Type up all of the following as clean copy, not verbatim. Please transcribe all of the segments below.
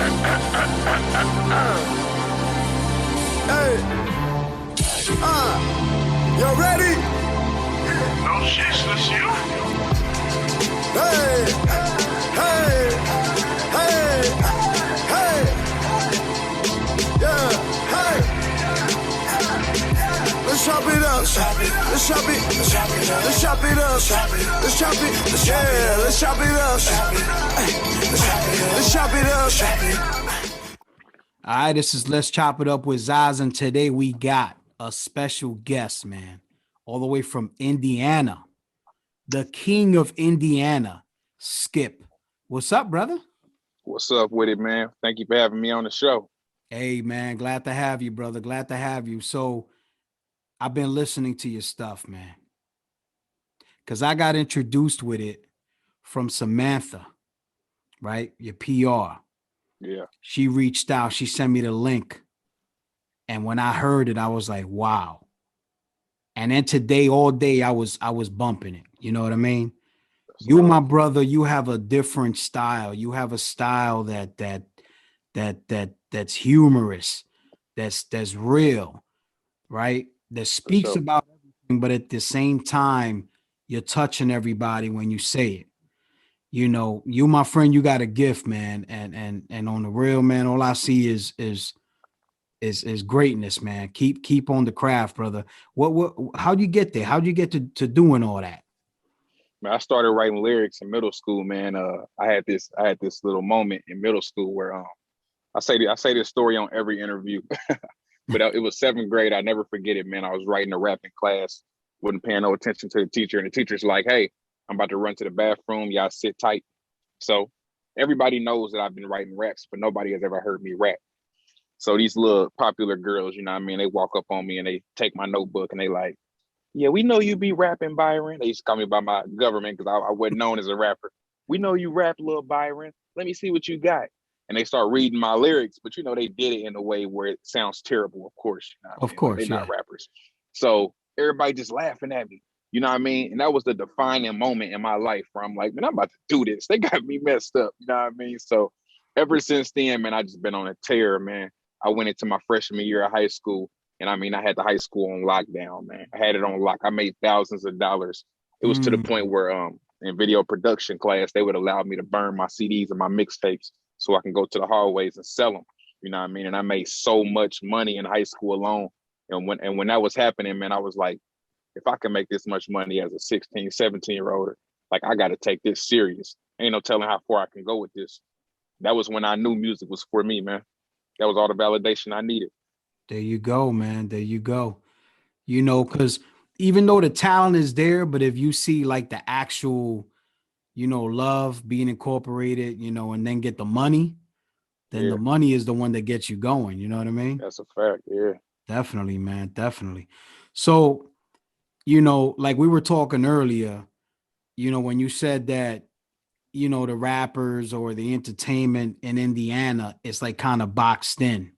Hey, you ready? No shit, it's you. Hey, hey, hey, hey, yeah, hey. Let's chop it up. Let's chop it. Let's chop it up. Let's chop it. Yeah, let's chop it up. Let's chop it up. All right, this is Let's Chop It Up with Zaz, and today we got a special guest, man, all the way from Indiana, the king of Indiana, Skypp. What's up, brother? What's up with it, man? Thank you for having me on the show. Hey, man, glad to have you, brother. Glad to have you. So I've been listening to your stuff, man, because I got introduced with it from Samantha, right? Your PR. Yeah. She reached out. She sent me the link. And when I heard it, I was like, wow. And then today, all day, I was bumping it. You know what I mean? You, my brother, you have a different style. You have a style that's humorous, that's real, right? That speaks about everything, but at the same time, you're touching everybody when you say it. You know, you, my friend, you got a gift, man. And on the real, man, all I see is greatness, man. Keep on the craft, brother. How'd you get there? How'd you get to doing all that? Man, I started writing lyrics in middle school, man. I had this little moment in middle school where I say this story on every interview. But it was seventh grade. I never forget it, man. I was writing a rap in class, wasn't paying no attention to the teacher, and the teacher's like, "Hey, I'm about to run to the bathroom. Y'all sit tight." So everybody knows that I've been writing raps, but nobody has ever heard me rap. So these little popular girls, you know what I mean, they walk up on me and they take my notebook and they like, "Yeah, we know you be rapping, Byron." They used to call me by my government because I wasn't known as a rapper. "We know you rap, little Byron. Let me see what you got." And they start reading my lyrics, but you know, they did it in a way where it sounds terrible, of course. You know what I mean? Course, they're not rappers. So everybody just laughing at me. You know what I mean? And that was the defining moment in my life where I'm like, man, I'm about to do this. They got me messed up. You know what I mean? So ever since then, man, I just been on a tear, man. I went into my freshman year of high school. And I mean, I had the high school on lockdown, man. I had it on lock. I made thousands of dollars. It was to the point where in video production class, they would allow me to burn my CDs and my mixtapes so I can go to the hallways and sell them. You know what I mean? And I made so much money in high school alone. And when that was happening, man, I was like, if I can make this much money as a 16, 17-year-old, like I got to take this serious. Ain't no telling how far I can go with this. That was when I knew music was for me, man. That was all the validation I needed. There you go, man. There you go. You know, because even though the talent is there, but if you see like the actual, you know, love being incorporated, you know, and then get the money, then the money is the one that gets you going. You know what I mean? That's a fact. Yeah. Definitely, man. Definitely. So, you know, like we were talking earlier, you know, when you said that, you know, the rappers or the entertainment in Indiana is like kind of boxed in.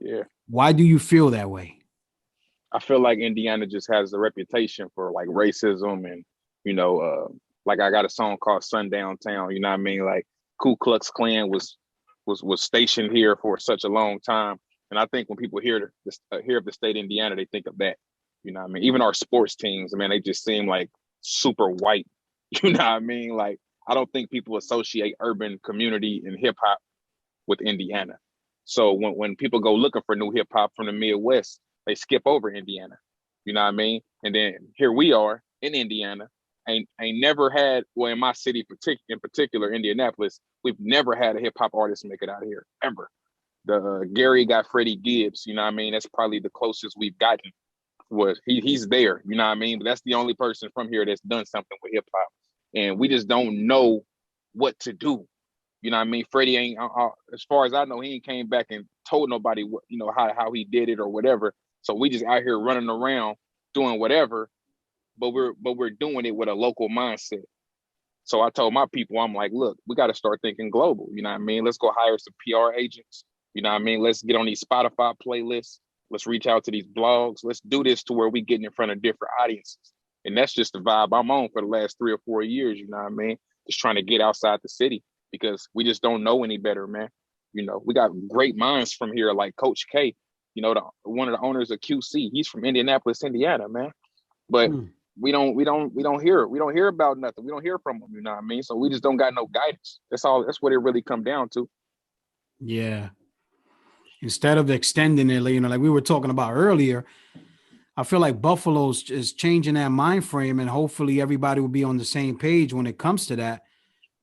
Yeah. Why do you feel that way? I feel like Indiana just has a reputation for like racism and, you know, like I got a song called Sundown Town, you know what I mean? Like Ku Klux Klan was stationed here for such a long time. And I think when people hear of the state of Indiana, they think of that. You know what I mean? Even our sports teams, man, they just seem like super white. You know what I mean? Like, I don't think people associate urban community and hip hop with Indiana. So when people go looking for new hip hop from the Midwest, they skip over Indiana. You know what I mean? And then here we are in Indiana. Ain't never had, well, in my city in particular, Indianapolis, we've never had a hip hop artist make it out of here, ever. Gary got Freddie Gibbs, you know what I mean? That's probably the closest we've gotten. He's there, you know what I mean? But that's the only person from here that's done something with hip hop. And we just don't know what to do. You know what I mean? Freddie ain't, as far as I know, he ain't came back and told nobody what, you know, how he did it or whatever. So we just out here running around doing whatever, but we're doing it with a local mindset. So I told my people, I'm like, look, we got to start thinking global. You know what I mean? Let's go hire some PR agents. You know what I mean? Let's get on these Spotify playlists. Let's reach out to these blogs. Let's do this to where we get in front of different audiences. And that's just the vibe I'm on for the last 3 or 4 years. You know what I mean? Just trying to get outside the city because we just don't know any better, man. You know, we got great minds from here, like Coach K. You know, one of the owners of QC. He's from Indianapolis, Indiana, man. But we don't hear about nothing. We don't hear from them. You know what I mean? So we just don't got no guidance. That's all. That's what it really come down to. Yeah. Instead of extending it, you know, like we were talking about earlier, I feel like Buffalo's is changing that mind frame, and hopefully everybody will be on the same page when it comes to that.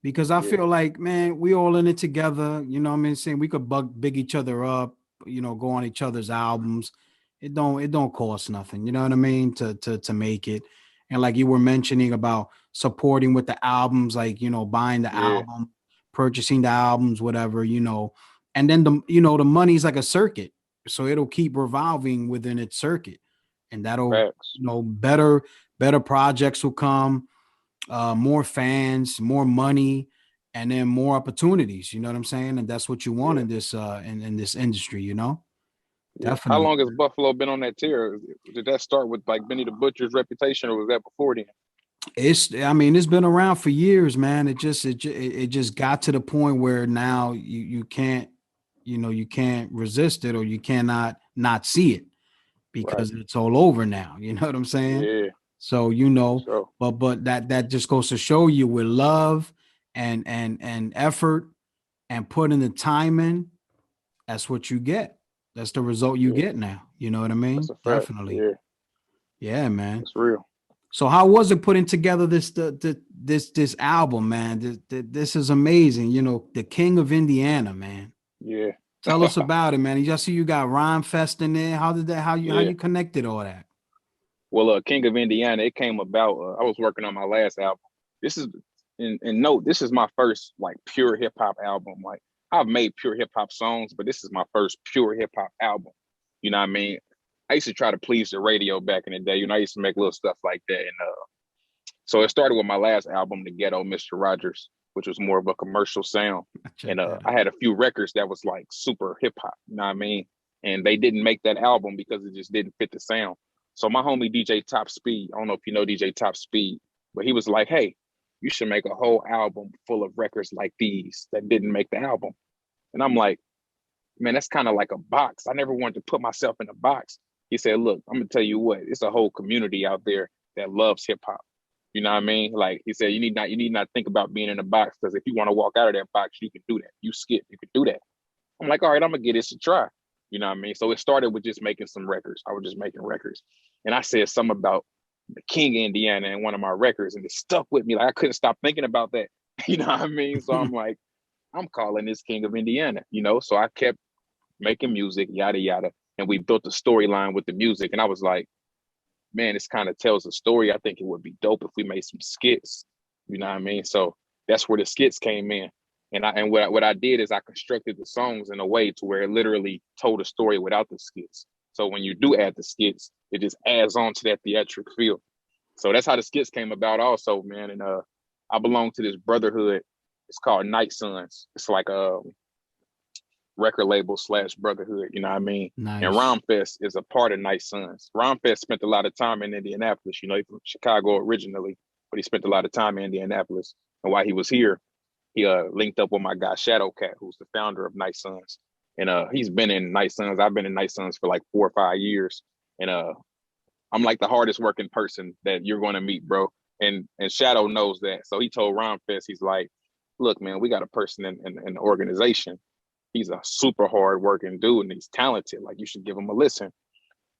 Because I feel like, man, we all in it together. You know what I mean? Saying we could big each other up, you know, go on each other's albums. It don't cost nothing. You know what I mean? To make it. And like you were mentioning about supporting with the albums, like, you know, buying the album, purchasing the albums, whatever, you know, and then the money's like a circuit. So it'll keep revolving within its circuit. And that'll, you know, better projects will come, more fans, more money, and then more opportunities. You know what I'm saying? And that's what you want in this in this industry, you know? Definitely. How long has Buffalo been on that tier? Did that start with like Benny the Butcher's reputation, or was that before then? It's been around for years, man. It just got to the point where now you can't, you know, you can't resist it, or you cannot not see it, because it's all over now. You know what I'm saying? Yeah. So, you know, but that just goes to show you, with love and effort and putting the time in, that's what you get. That's the result you get now. You know what I mean? Definitely. Yeah, man. It's real. So how was it putting together this album, man? This is amazing. You know, the King of Indiana, man. Yeah. Tell us about it, man. I see you got Rhyme Fest in there. How you connected all that? Well, King of Indiana, it came about. I was working on my last album. This is, and note, this is my first like pure hip hop album. Like, I've made pure hip hop songs, but this is my first pure hip hop album. You know what I mean? I used to try to please the radio back in the day. You know, I used to make little stuff like that. And so it started with my last album, The Ghetto Mr. Rogers, which was more of a commercial sound. And I had a few records that was like super hip hop, you know what I mean? And they didn't make that album because it just didn't fit the sound. So my homie DJ Top Speed, I don't know if you know DJ Top Speed, but he was like, hey, you should make a whole album full of records like these that didn't make the album. And I'm like, man, that's kind of like a box. I never wanted to put myself in a box. He said, look, I'm gonna tell you what, it's a whole community out there that loves hip hop. You know what I mean? Like he said, you need not think about being in a box, because if you want to walk out of that box, you can do that. You skip, you can do that. I'm like, all right, I'm gonna give this a try. You know what I mean? So it started with just making some records. I was just making records. And I said something about the King of Indiana in one of my records, and it stuck with me. Like I couldn't stop thinking about that. You know what I mean? So I'm like, I'm calling this King of Indiana, you know? So I kept making music, yada, yada. And we built a storyline with the music. And I was like, man, this kind of tells a story. I think it would be dope if we made some skits. You know what I mean? So that's where the skits came in. And what I did is I constructed the songs in a way to where it literally told a story without the skits. So when you do add the skits, it just adds on to that theatric feel. So that's how the skits came about also, man. And I belong to this brotherhood. It's called Night Sons. It's like a record label / brotherhood, you know what I mean? Nice. And Rhyme Fest is a part of Night Sons. Rhyme Fest spent a lot of time in Indianapolis. You know, he's from Chicago originally, but he spent a lot of time in Indianapolis. And while he was here, he linked up with my guy Shadow Cat, who's the founder of Night Sons. And he's been in Night Sons. I've been in Night Sons for like 4 or 5 years. And I'm like the hardest working person that you're going to meet, bro. And Shadow knows that. So he told Rhyme Fest, he's like, look, man, we got a person in the organization. He's a super hard working dude and he's talented. Like, you should give him a listen.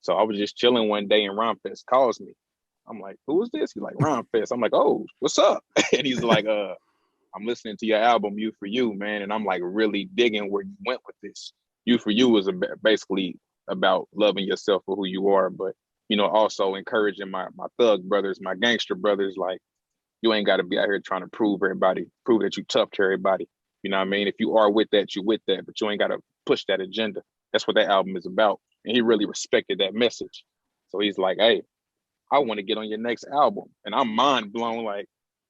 So I was just chilling one day and Rhyme Fest calls me. I'm like, who is this? He's like, Rhyme Fest. I'm like, oh, what's up? And he's like, I'm listening to your album, You For You, man. And I'm like really digging where you went with this. You For You was basically about loving yourself for who you are, but, you know, also encouraging my thug brothers, my gangster brothers, like, you ain't got to be out here trying to prove that you tough to everybody. You know what I mean? If you are with that, you with that, but you ain't got to push that agenda. That's what that album is about. And he really respected that message. So he's like, hey, I want to get on your next album. And I'm mind blown, like,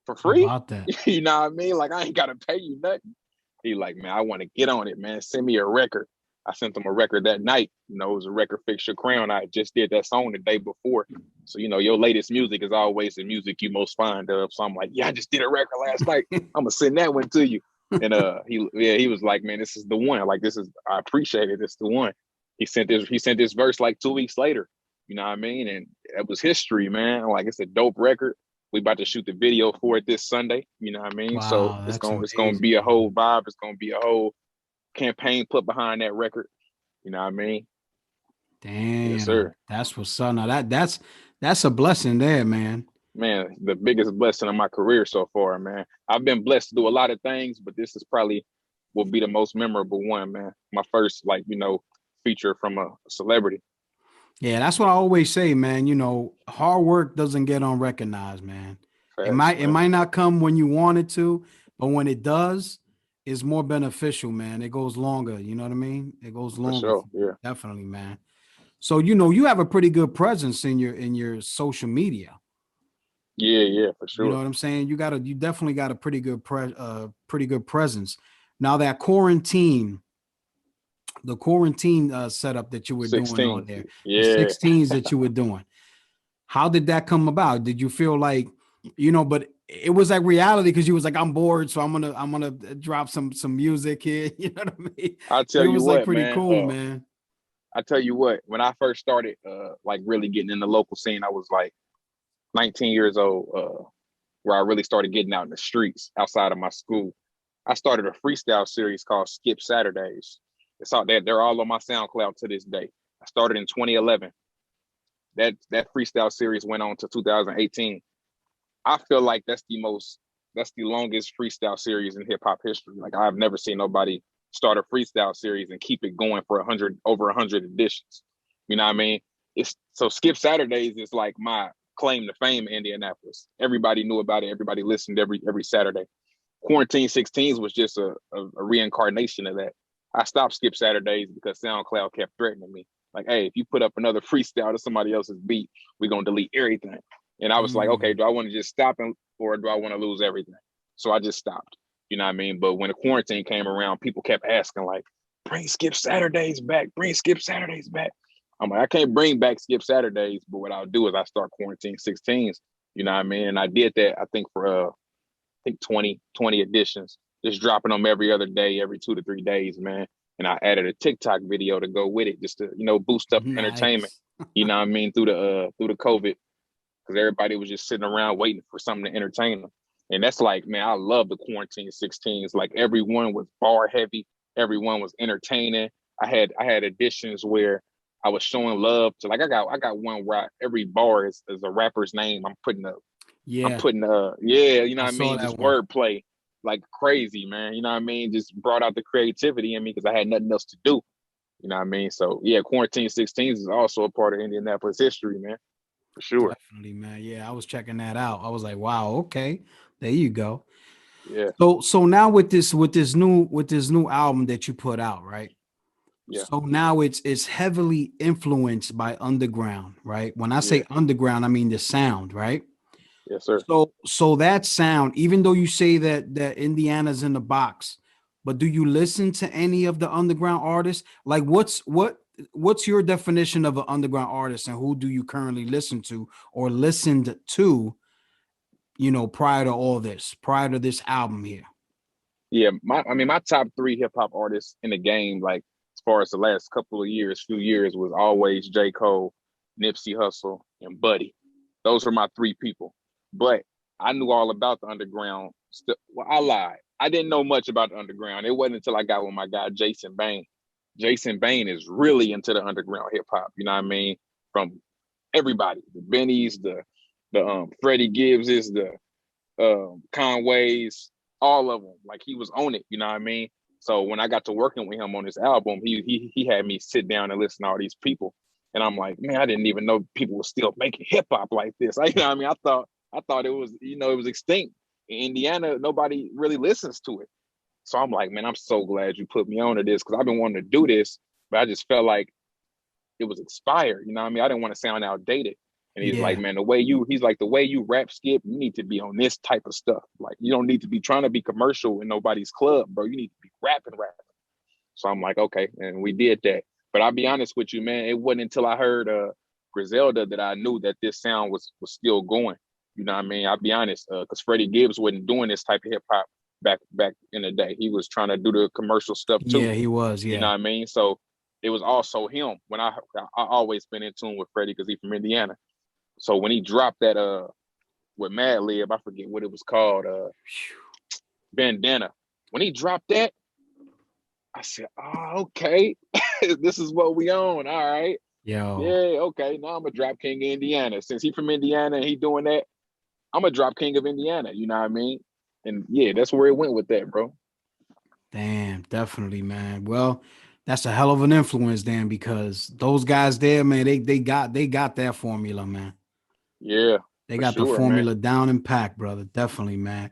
for free? About that. You know what I mean? Like, I ain't got to pay you nothing. He like, man, I want to get on it, man. Send me a record. I sent him a record that night. You know, it was a record, Fix Your Crown. I just did that song the day before. So, you know, your latest music is always the music you most fond of. So I'm like, yeah, I just did a record last night. I'm going to send that one to you. And he was like, man, this is the one. Like, this is, I appreciate it. It's the one. He sent this verse like 2 weeks later. You know what I mean? And it was history, man. Like, it's a dope record. We about to shoot the video for it this Sunday. You know what I mean? So Wow, it's that's gonna be a amazing. whole vibe. It's gonna be a whole campaign put behind that record. You know what I mean? Yes, Damn, sir. that's what's up. Now that's a blessing there, man. Man, the biggest blessing of my career so far, man. I've been blessed to do a lot of things, but this is probably will be the most memorable one, man. My first, like, feature from a celebrity. Yeah, that's what I always say, man. You know, hard work doesn't get unrecognized, man. It Facts, might it man. might not come when you want it to, but when it does, it's more beneficial, man. It goes longer. You know what I mean? It goes For longer sure. for you, Yeah. definitely, man. So you know, you have a pretty good presence in your social media. Yeah, yeah, for You know sure. what I'm saying? You definitely got a pretty good presence. Now that quarantine, the quarantine setup that you were doing on 16. there, the Yeah. 16s that you were doing, how did that come about? Did you feel like, but it was like reality because you was like, I'm bored, so I'm gonna drop some music here. You know what I mean? I So tell it you was like what, pretty man. cool, man. I tell you what, when I first started like really getting in the local scene, I was like 19 years old, where I really started getting out in the streets outside of my school. I started a freestyle series called Skip Saturdays. It's all that they're all on my SoundCloud to this day. I started in 2011. That freestyle series went on to 2018. I feel like that's the longest freestyle series in hip hop history. Like, I've never seen nobody start a freestyle series and keep it going for over 100 editions. You know what I mean? It's so Skip Saturdays is like my claim to fame in Indianapolis. Everybody knew about it. Everybody listened every Saturday. Quarantine 16s was just a reincarnation of that. I stopped Skip Saturdays because SoundCloud kept threatening me. Like, hey, if you put up another freestyle to somebody else's beat, we're gonna delete everything. And I was like, okay, Mm. do I want to just stop or do I want to lose everything? So I just stopped. You know what I mean? But when the quarantine came around, people kept asking, like, bring Skip Saturdays back, bring Skip Saturdays back. I'm like, I can't bring back Skip Saturdays, but what I'll do is I start Quarantine 16s. You know what I mean? And I did that, I think, for 20 editions, just dropping them every other day, every 2 to 3 days, man. And I added a TikTok video to go with it, just to boost up entertainment. Nice. You know what I mean, through the COVID, because everybody was just sitting around waiting for something to entertain them. And that's like, man, I love the Quarantine 16s. Like, everyone was bar heavy, everyone was entertaining. I had editions where I was showing love to, like, I got one where every bar is a rapper's name. I'm Yeah, putting yeah, you know I what I saw mean, just that one. wordplay like crazy, man. You know what I mean? Just brought out the creativity in me because I had nothing else to do. You know what I mean? So yeah, Quarantine 16s is also a part of Indianapolis history, man, for sure. Definitely, man. Yeah, I was checking that out. I was like, wow, okay, there you go. Yeah, So now with this new album that you put out, right? yeah, So now it's heavily influenced by underground, right? When I yeah, say underground, I mean the sound, right? yes, sir. So that sound, even though you say that Indiana's in the box, but do you listen to any of the underground artists? Like, what's your definition of an underground artist, and who do you currently listen to or listened to? Prior to all this, prior to this album here. Yeah, my top three hip hop artists in the game, like as far as the last few years, was always J. Cole, Nipsey Hussle, and Buddy. Those were my three people. But I knew all about the underground. Well, I lied. I didn't know much about the underground. It wasn't until I got with my guy Jason Bain. Jason Bain is really into the underground hip hop. You know what I mean? From everybody, the Bennies, the Freddie Gibbses, the Conway's, all of them. Like, he was on it, you know what I mean? So when I got to working with him on this album, he had me sit down and listen to all these people. And I'm like, man, I didn't even know people were still making hip hop like this. You know what I mean? I thought it was, it was extinct. In Indiana, nobody really listens to it. So I'm like, man, I'm so glad you put me on to this, because I've been wanting to do this, but I just felt like it was expired. You know what I mean? I didn't want to sound outdated. And he's like, Yeah, man, the way you rap, Skip, you need to be on this type of stuff. Like, you don't need to be trying to be commercial in nobody's club, bro. You need to be rapping. So I'm like, okay. And we did that. But I'll be honest with you, man, it wasn't until I heard Griselda that I knew that this sound was still going. You know what I mean? I'll be honest, because Freddie Gibbs wasn't doing this type of hip hop back in the day. He was trying to do the commercial stuff too. Yeah, he was. You Yeah. know what I mean? So it was also him. When I always been in tune with Freddie because he's from Indiana. So when he dropped that with Mad Lib, I forget what it was called, Bandana. When he dropped that, I said, "Oh, okay, this is what we own. All right, Yo. yeah, okay. Now I'm a drop king of Indiana. Since he from Indiana and he doing that, I'm a drop king of Indiana. You know what I mean? And yeah, that's where it went with that, bro. Damn, definitely, man. Well, that's a hell of an influence, then, because those guys there, man, they got that formula, man. Yeah, They for got the sure, formula man. down and packed, brother. Definitely, man.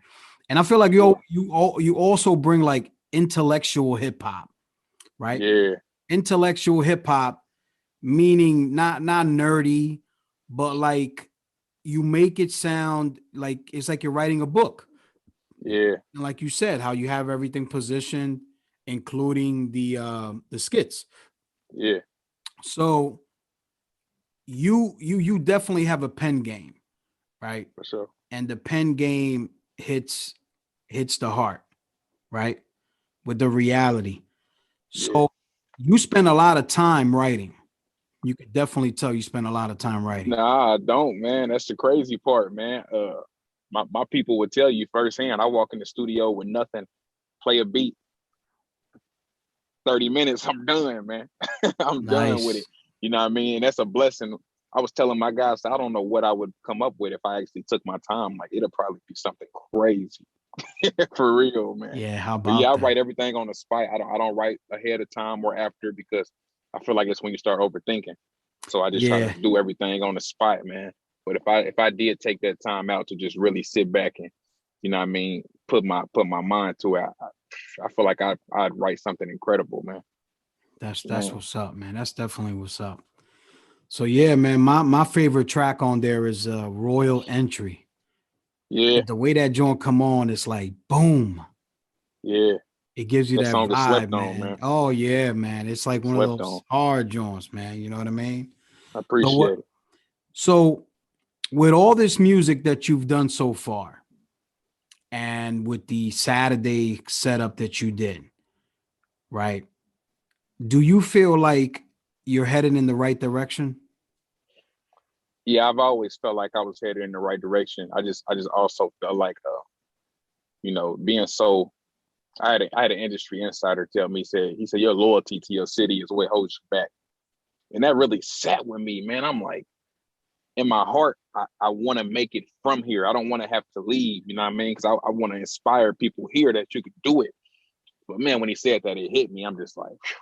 And I feel like you also bring like intellectual hip hop, right? Yeah, Intellectual hip hop, meaning not nerdy, but like you make it sound like it's like you're writing a book. yeah, And like you said, how you have everything positioned, including the skits. yeah, So you definitely have a pen game, right? for sure. And the pen game hits the heart, right? With the reality. Yeah. So you spend a lot of time writing. You could definitely tell you spend a lot of time writing. Nah, I don't, man. That's the crazy part, man. My people would tell you firsthand. I walk in the studio with nothing, play a beat, 30 minutes, I'm done, man. I'm done with it. Nice. You know what I mean? That's a blessing. I was telling my guys, I don't know what I would come up with if I actually took my time. Like, it'll probably be something crazy. For real, man. Yeah, how But yeah, about I that? write everything on the spot. I don't write ahead of time or after because I feel like it's when you start overthinking. So I just try to Yeah, do everything on the spot, man. But if I did take that time out to just really sit back and, you know what I mean, put my mind to it, I feel like I'd write something incredible, man. that's Man. what's up, man. That's definitely what's up. So yeah, man, my favorite track on there is Royal Entry. Yeah, The way that joint come on, it's like boom. yeah. It gives you That that song is vibe, slept on, man. man. Oh yeah, man. It's like one of Slept on. those hard joints, man. You know what I mean? I So what? appreciate it. So with all this music that you've done so far, and with the Saturday setup that you did, right? Do you feel like you're headed in the right direction? Yeah, I've always felt like I was headed in the right direction. I just also felt like being so I had an industry insider tell me, he said your loyalty to your city is what holds you back. And that really sat with me, man. I'm like, in my heart, I want to make it from here. I don't want to have to leave, you know what I mean? Because I want to inspire people here that you could do it. But man, when he said that, it hit me. I'm just like, phew,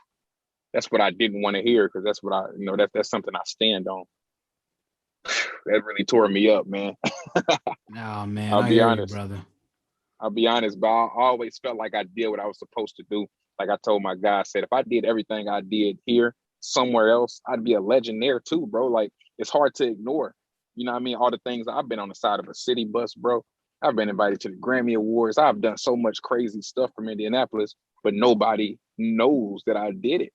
that's what I didn't want to hear because that's what that's something I stand on. That really tore me up, man. Oh man, I'll I be hear you, honest. brother. I'll be honest, but I always felt like I did what I was supposed to do. Like I told my guy, I said, if I did everything I did here, somewhere else, I'd be a legend there too, bro. Like it's hard to ignore. You know what I mean? All the things I've been on the side of a city bus, bro. I've been invited to the Grammy Awards. I've done so much crazy stuff from Indianapolis, but nobody knows that I did it.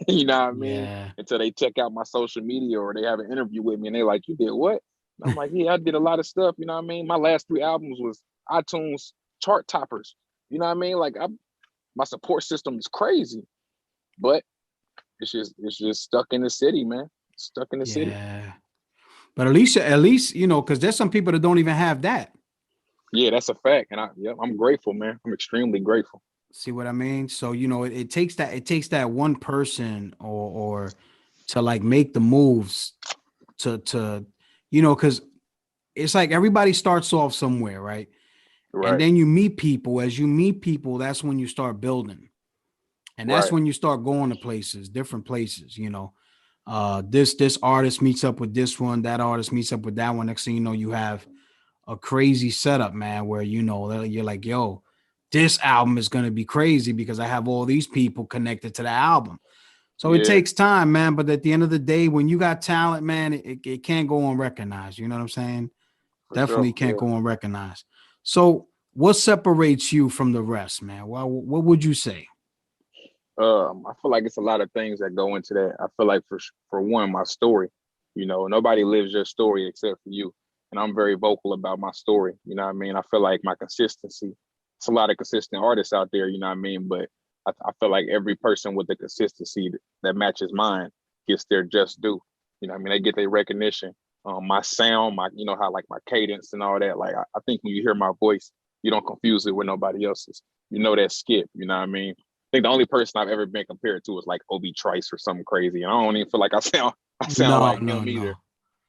You know what I mean? Yeah. Until they check out my social media or they have an interview with me and they're like, you did what? And I'm like, yeah, I did a lot of stuff. You know what I mean? My last 3 albums was iTunes chart toppers. You know what I mean? Like my support system is crazy, but it's just stuck in the city, man. Stuck in the city. Yeah. But at least, because there's some people that don't even have that. Yeah, that's a fact. And I'm grateful, man. I'm extremely grateful. See what I mean? So, it takes that one person or to like make the moves to because it's like everybody starts off somewhere, right? And Right, then you meet people. As you meet people, that's when you start building. And that's right. when you start going to places, different places. This artist meets up with this one, that artist meets up with that one. Next thing you know, you have a crazy setup, man, where you're like, yo, this album is gonna be crazy because I have all these people connected to the album. So it Yeah, takes time, man. But at the end of the day, when you got talent, man, it can't go unrecognized. You know what I'm saying? for Definitely sure. can't Yeah. go unrecognized. So what separates you from the rest, man? Well, what would you say? I feel like it's a lot of things that go into that. I feel like for one, my story. Nobody lives your story except for you, and I'm very vocal about my story. You know what I mean? I feel like my consistency. it's a lot of consistent artists out there, you know what I mean? But I feel like every person with the consistency that matches mine gets their just due. You know what I mean? They get their recognition. My sound, my, you know, how like my cadence and all that. Like, I think when you hear my voice, you don't confuse it with nobody else's. You know that Skypp, you know what I mean? I think the only person I've ever been compared to is like Obi Trice or something crazy. And I don't even feel like I sound like him either.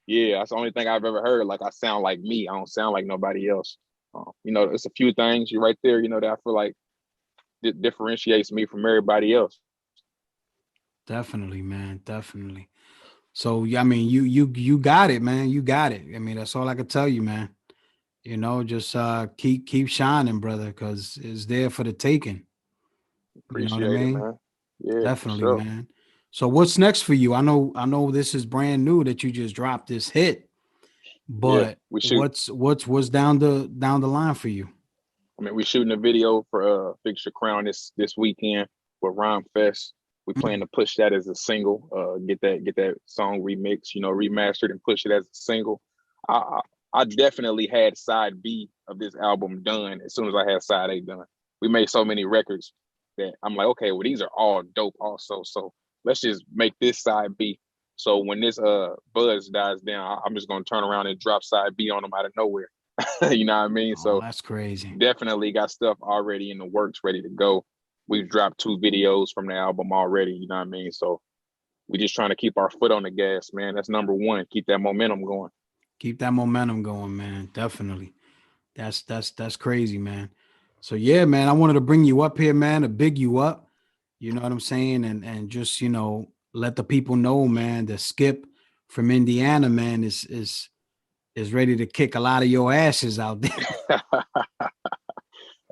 Yeah, that's the only thing I've ever heard. Like, I sound like me. I don't sound like nobody else. You know, it's a few things you right there, you know, that I feel like differentiates me from everybody else. Definitely, man. Definitely. So, I mean, you got it, man. You got it. I mean, that's all I can tell you, man. You know, just keep shining, brother, because it's there for the taking. Appreciate you know what I mean? it, man. Yeah, definitely, sure. man. So what's next for you? I know this is brand new that you just dropped this hit, but what's down the line for you? I mean, we're shooting a video for Fix Your Crown this weekend with Rhyme Fest. We plan to push that as a single, get that song remixed, you know, remastered and push it as a single. I definitely had side B of this album done as soon as I had side A done. We made so many records that I'm like, okay, well, these are all dope also. So let's just make this side B. So when this buzz dies down, I'm just gonna turn around and drop side B on them out of nowhere. You know what I mean? So that's crazy. Definitely got stuff already in the works, ready to go. We've dropped 2 videos from the album already, you know what I mean? So we're just trying to keep our foot on the gas, man. That's number one. Keep that momentum going. Keep that momentum going, man. Definitely. That's crazy, man. So yeah, man, I wanted to bring you up here, man, to big you up. You know what I'm saying? And just, you know, let the people know, man, that Skypp from Indiana, man, is ready to kick a lot of your asses out there.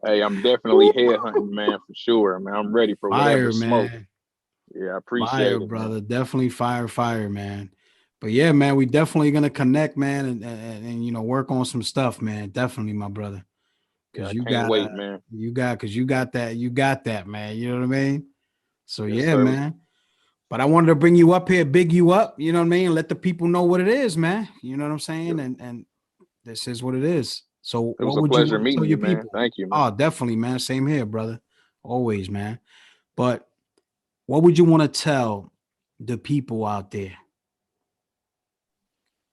Hey, I'm definitely headhunting, man, for sure, man. I'm ready for whatever smoke. Man. Yeah, I appreciate it, brother. Man. Definitely fire, man. But yeah, man, we definitely gonna connect, man, and you know, work on some stuff, man. Definitely, my brother. Because you can't wait, man. You got that, man. You know what I mean? So yes, yeah, sir. Man. But I wanted to bring you up here, big you up, you know what I mean? Let the people know what it is, man. You know what I'm saying? Yep. And this is what it is. So it was what a would pleasure you meeting tell your you, man. people? Thank you, man. Oh, definitely, man. Same here, brother. Always, man. But what would you want to tell the people out there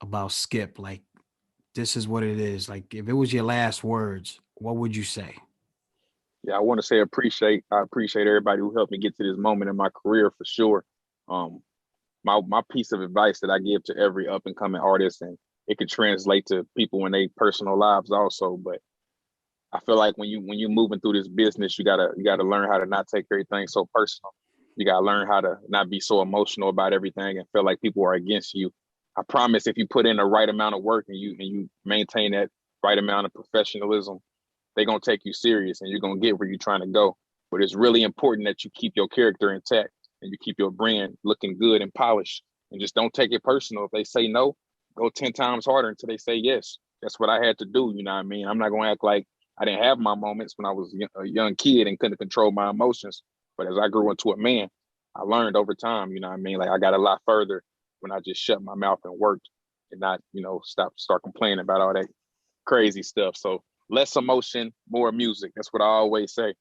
about Skypp? Like, this is what it is. Like, if it was your last words, what would you say? Yeah, I want to say I appreciate everybody who helped me get to this moment in my career for sure. My piece of advice that I give to every up and coming artist, and it could translate to people in their personal lives also. But I feel like when you moving through this business, you gotta learn how to not take everything so personal. You gotta learn how to not be so emotional about everything and feel like people are against you. I promise, if you put in the right amount of work and you maintain that right amount of professionalism, they're gonna take you serious and you're gonna get where you're trying to go. But it's really important that you keep your character intact and you keep your brand looking good and polished, and just don't take it personal. If they say no, go 10 times harder until they say yes. That's what I had to do. You know what I mean? I'm not going to act like I didn't have my moments when I was a young kid and couldn't control my emotions. But as I grew into a man, I learned over time, you know what I mean? Like, I got a lot further when I just shut my mouth and worked and not, you know, start complaining about all that crazy stuff. So less emotion, more music. That's what I always say.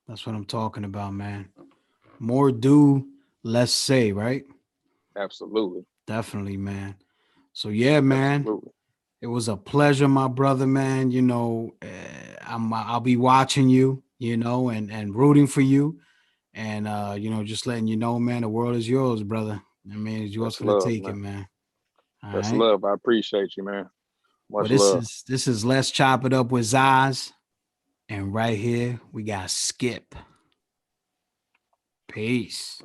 That's what I'm talking about, man. More do, less say, right? Absolutely. Definitely, man. So yeah, man. Absolutely. It was a pleasure, my brother, man. You know, I'll be watching you, you know, and rooting for you, and you know, just letting you know, man, the world is yours, brother. I mean, it's yours for the taking, man. That's love. I appreciate you, man. Much love. This is Let's Chop It Up with Zaz, and right here we got Skypp. Peace.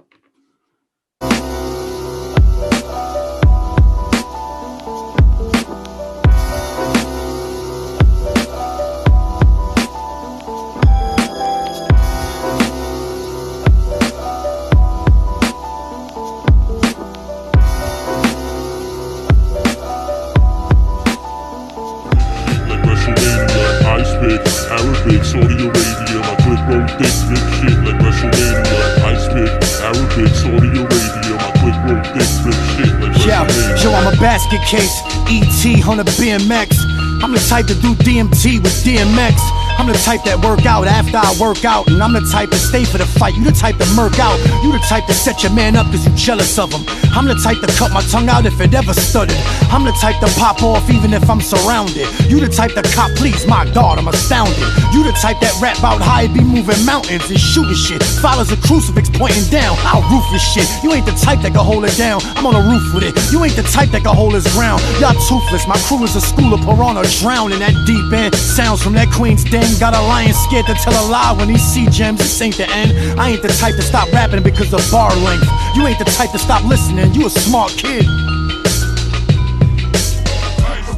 Arabic, Saudi Arabia, my click roll thick, flip shit like WrestleMania. I spit Arabic, Saudi Arabia, my click roll thick, flip shit like WrestleMania. Yo, I'm a basket case, ET on a BMX. I'm the type to do DMT with DMX. I'm the type that work out after I work out, and I'm the type to stay for the fight. You the type to murk out. You the type to set your man up cause you jealous of him. I'm the type to cut my tongue out if it ever stuttered. I'm the type to pop off even if I'm surrounded. You the type to cop, please, my God, I'm astounded. You the type that rap out how it be moving mountains and shooting shit. Follows a crucifix pointing down, I'll roof your shit. You ain't the type that can hold it down, I'm on the roof with it. You ain't the type that can hold his ground. Y'all toothless, my crew is a school of piranha. Drown in that deep end. Sounds from that Queen's Den. Got a lion scared to tell a lie when he see gems. This ain't the end. I ain't the type to stop rapping because of bar length. You ain't the type to stop listening, you a smart kid.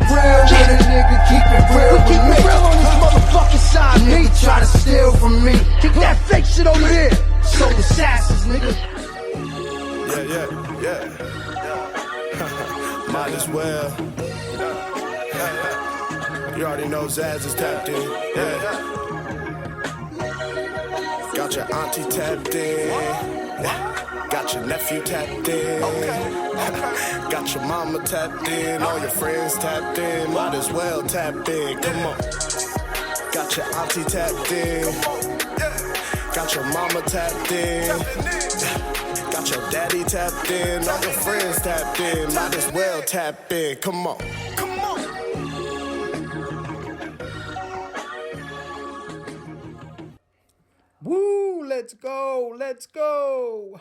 Real with a nigga, keep it real with me. Keep it real on this motherfucking side, Nigga try to steal from me. Keep that fake shit over there. Soul assassins, nigga. Yeah. Might as well. You already know Zaz is tapped in. Yeah. Got your auntie tapped in. Got your nephew tapped in. Got your mama tapped in. All your friends tapped in. Might as well tap in. Come on. Got your auntie tapped in. Got your mama tapped in. Got your daddy tapped in. All your friends tapped in. Might as well tap in. Come on. Woo, let's go.